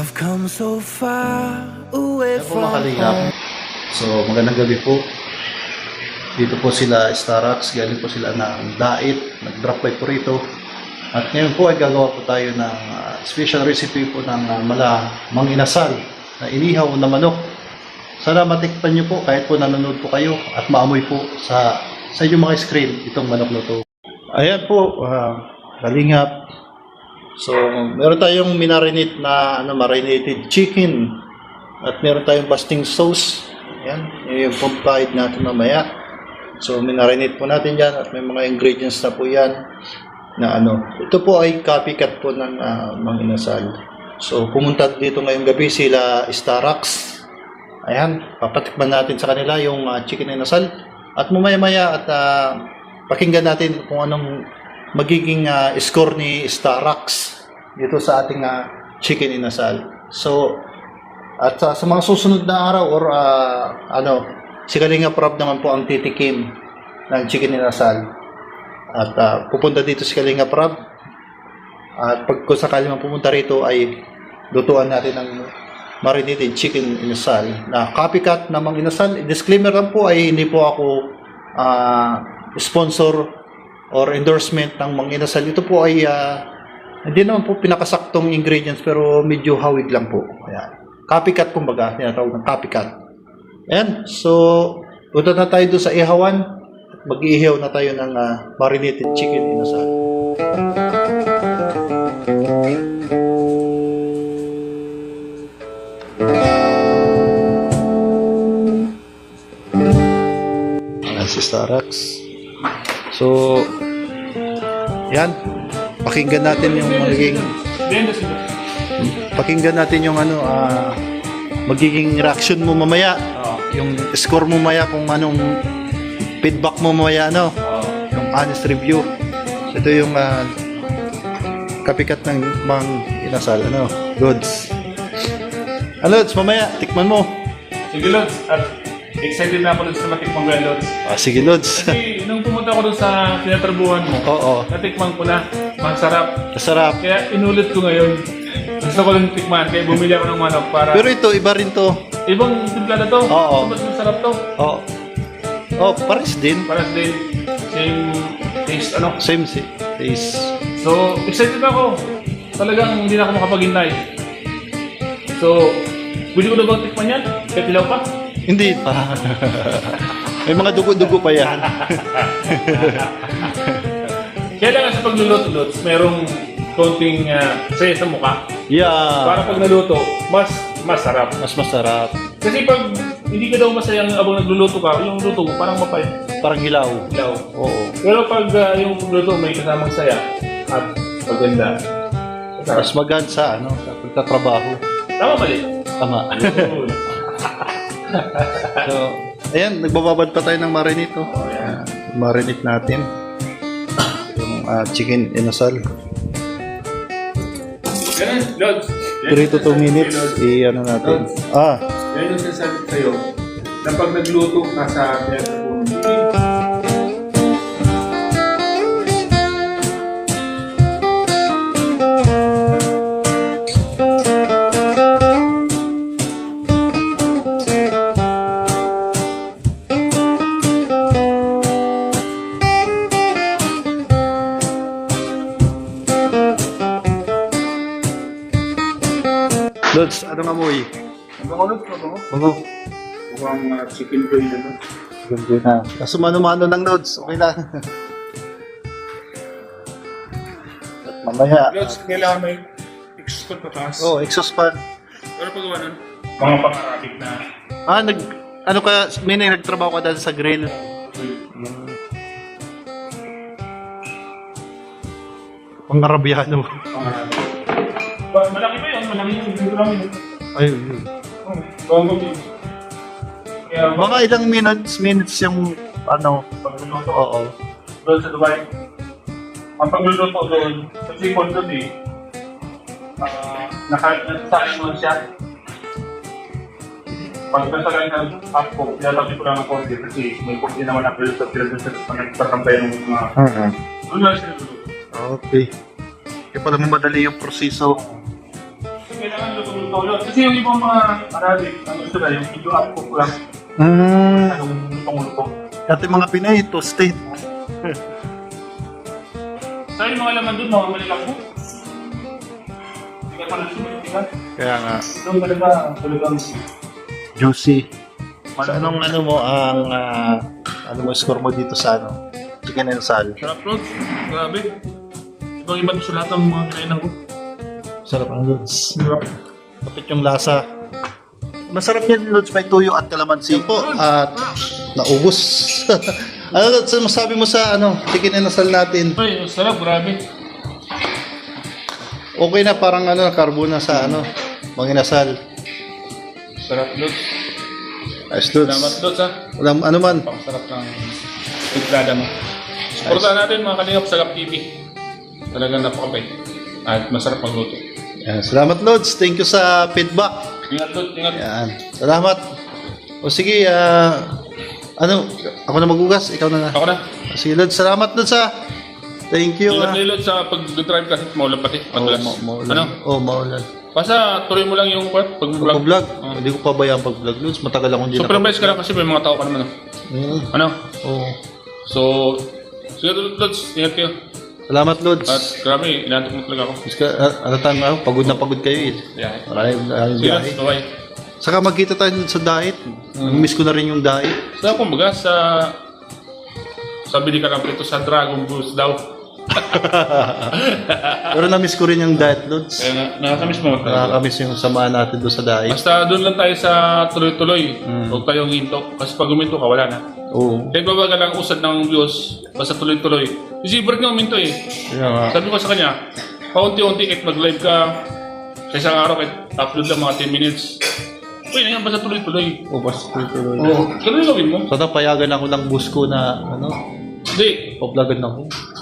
I've come so far away Ayan po from mga kalingap. So magandang gabi po. Dito po sila Starax, galing po sila ng Dait, nag-drop by po rito. At ngayon po ay gagawa po tayo ng special recipe po ng manginasal na inihaw na manok. Sana matikpan nyo po kahit po nanonood po kayo at maamoy po sa inyong mga screen itong manok na to. Ayan po, kalingap. So, meron tayong minarinate na marinated chicken at meron tayong basting sauce. Ayan, yung pagpahid natin mamaya. So, minarinate po natin yan at may mga ingredients na po yan na ito po ay copycat po ng manginasal. So, pumunta dito ngayong gabi sila Starax. Ayan, papatikman natin sa kanila yung chicken inasal. At mamaya-maya at pakinggan natin kung anong magiging score ni Starax dito sa ating chicken inasal. So, at sa mga susunod na araw or si Kalinga Prab naman po ang titikim ng chicken inasal. At pupunta dito si Kalinga Prab. At pag kung sakali man pumunta rito ay lutuan natin ng marinated chicken inasal na copycat na mang inasal. Disclaimer lang po ay hindi po ako sponsor or endorsement ng mang inasal. Ito po ay hindi naman po pinakasaktong ingredients pero medyo hawig lang po. Ayan. Copycat kumbaga, tinatawag ng copycat. Ayan, so punta na tayo doon sa ihawan at mag-iihaw na tayo ng marinated chicken inasal. Ayan si Starax. So, yan, pakinggan natin yung magiging reaction mo mamaya. Yung score mo mamaya kung anong feedback mo mamaya, yung honest review. So, ito yung kapikat ng mang inasal, Lods. Lods, mamaya, tikman mo. Sige, Lods. At excited na ako Lods na matikman ko yan, Lods. Sige, Lods. Kasi nung pumunta ko doon sa tinatrabuhan mo, natikman ko na. Masarap. Masarap. Kaya inulit ko ngayon. Gusto ko lang tikman, kaya bumili ako ng manok para... Pero ito, iba rin to. Ibang timpla na to. Oo. Mas masarap to. Pares din. Pares din. Same taste, Same taste. So, excited ako. Talagang hindi na ako makapaghintay. So, pwede ko na bang tikman yan? Kahit ilaw pa? Hindi pa. May mga dugo-dugo pa yan. Kaya lang sa pagluluto, Lods, merong konting saya sa mukha. Yeah. Para pag naluto, mas masarap. Mas masarap. Kasi pag hindi ka daw masayang abang nagluluto ka, yung luto mo parang mapait. Parang hilaw. Hilaw. Oo. Pero pag yung luto may kasamang saya at maganda. Mas maganda sa pagtatrabaho. Tama mali? Tama. So, ayan, nagbababad pa tayo ng marinate. Marinate natin. Yung chicken inasal. Ganun, Lods. 3 to 2 minutes, i-ano natin. Yan yung sinasabi sa'yo na pag nagluto ka sa teatro, Lods, anong amoy? Lods, ano? Bango. Mukhang chicken brain na. Ganda na. Kaso mano-mano ng Lods, okay lang. At mamaya. Lods, kailangan may exhaust pa taas. Exhaust fan. Ano pagawa nun? Mga pang-Arabic na. May nagtrabaho ka dahil sa grill. Pang-Arabiano. Pang-Arabic. Malaki pa yun, malaki yung dito lang yun. Ayun. Bago yun. Kaya Mga ilang minutes yung pagluluto. Oo. Doon sa Dubai. Ang pagluluto doon, sa sipon doon nakasain mo siya. Pag nasagay ng half cook, tinatapin ko lang ng konti kasi may konti naman na pwede sa pinag nagtatambay ng mga... Doon lang siya niluluto. Okay. Kaya pala madali yung proseso. Kailangan luto totoo yun. Kasi yung ibang mga Arabic, ano sila, yung video up ko lang, anong lutong-lutong. Dati mga Pinay, toasted. So yung mga laman doon, mga malilang po. Hindi ka pala sumitigan. Kaya nga, Doon talagang juicy. So, anong ano mo, ano mo score mo dito sa ano? Chicken and sal. sarap Lods. Grabe. Ibang iba to sa lahat ng mga kinainan ko. Sarap ang Lods. Sarap. Kapit yung lasa. Masarap yan, Lods. May tuyo at kalamansi po. At naubos. Ano, Lods, masabi mo sa ano, chicken and sal natin? Ay, sarap. Grabe. Okay na, parang ano, karbo na sa ano, manginasal. Sarap Lods. Ayos, Lods. Salamat Lods ha. Walang ano man. Pakasarap ng tigrada mo. Supportahan natin mga kalingap sa Gap TV. Talagang napakabait. At masarap magluto. Yan. Salamat, Lods. Thank you sa feedback. Ingat Lods, ingat. Yan. Salamat. O sige, ano, ako na magugas, ikaw na na. Ako na. Sige, Lods. Salamat, Lods, ha. Thank you. Ingat kayo Lods sa pag-drive kasi maulan pati. Madalas. Maulan. Ano? Maulan. Basta tuloy mo lang yung pag-vlog. Pag-vlog. Hindi ko pa ba yan pag-vlog, Lods? Matagal akong hindi Supervise ka lang kasi may mga tao ka naman. Ano? Oo. So, sige Lods, ingat kayo. Salamat, Lods. At grabe, inaantok mo talaga ako. Ano tayo, pagod na pagod kayo eh. Yeah. Maraming Sige biyahe. Lods, bye-bye. Saka magkita tayo sa diet. Miss ko na rin yung diet. So, kumbaga sa bili ka ng prito sa Dragon Boost daw. Pero na-miss ko rin yung diet, Lods. Kaya nga, nakakamiss mo. Nakakamiss yung samahan natin doon sa diet. Basta doon lang tayo sa tuloy-tuloy. Huwag tayong hinto. Kasi pag huminto ka, wala na. Oo. Kahit babaga lang usad ng views, basta tuloy-tuloy. Si Bert nga huminto eh. Kaya nga. Sabi ko sa kanya, paunti-unti kahit mag-live ka, sa isang araw kahit upload lang mga 10 minutes. Uy, na yan, basta tuloy-tuloy. O, basta tuloy. Oo, ganun yung gawin mo. Sana payagan ako ng boss ko na, ano, Hindi, pa-vlogan ako.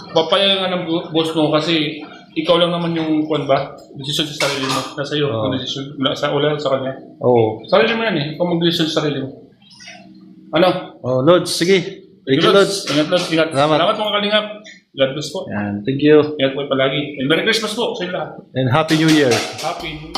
papayagan nga ng boss mo kasi ikaw lang naman yung kwan ba? Desisyon sa sarili mo. Nasa iyo, Oo. ang desisyon. Wala sa kanya. Oo. Sarili mo yan eh. Ikaw mag-desisyon sa sarili mo. Ano? Oh, Lods, sige. Thank you, Lods. Ingat, Lods. Ingat. Salamat. Salamat mga kalingap. God bless po. Yan, thank you. Ingat po palagi. And Merry Christmas po sa inyo lahat. And Happy New Year. Happy.